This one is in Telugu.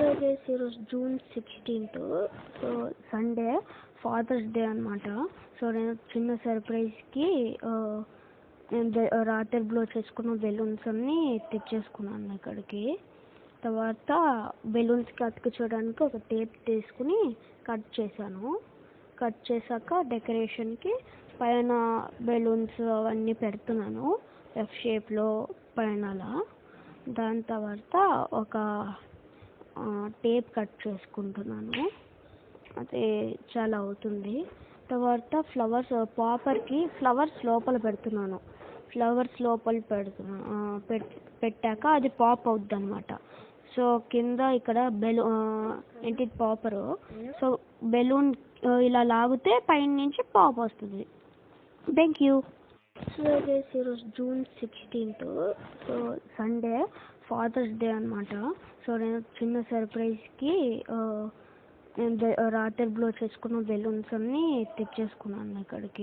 గైస్ ఈరోజు June 16th. So Sunday Father's Day అనమాట. సో నేను చిన్న సర్ప్రైజ్కి నేను రాత్రి బ్లో చేసుకున్న బెలూన్స్ అన్నీ తెచ్చేసుకున్నాను ఇక్కడికి. తర్వాత బెలూన్స్కి అతికించడానికి ఒక టేప్ తీసుకుని కట్ చేశాను. కట్ చేశాక డెకరేషన్కి పైన బెలూన్స్ అవన్నీ పెడుతున్నాను ఎఫ్ షేప్లో పైన అలా. దాని తర్వాత ఒక టేప్ కట్ చేసుకుంటున్నాను, అది చాలా అవుతుంది. తర్వాత ఫ్లవర్స్ పాపర్కి ఫ్లవర్స్ లోపల పెడుతున్నాను. ఫ్లవర్స్ లోపల పెట్టాక అది పాప్ అవుద్ది అనమాట. సో కింద ఇక్కడ ఏంటి పాపరు, సో బెలూన్ ఇలా లాగితే పైన నుంచి పాప్ వస్తుంది. Thank you. సో గైస్ ఈరోజు June 16th. So Sunday Father's Day అనమాట. సో నేను చిన్న సర్ప్రైజ్కి నేను రాత్రి బ్లో చేసుకున్న బెలూన్స్ అన్నీ తెచ్చేసుకున్నాను ఇక్కడికి.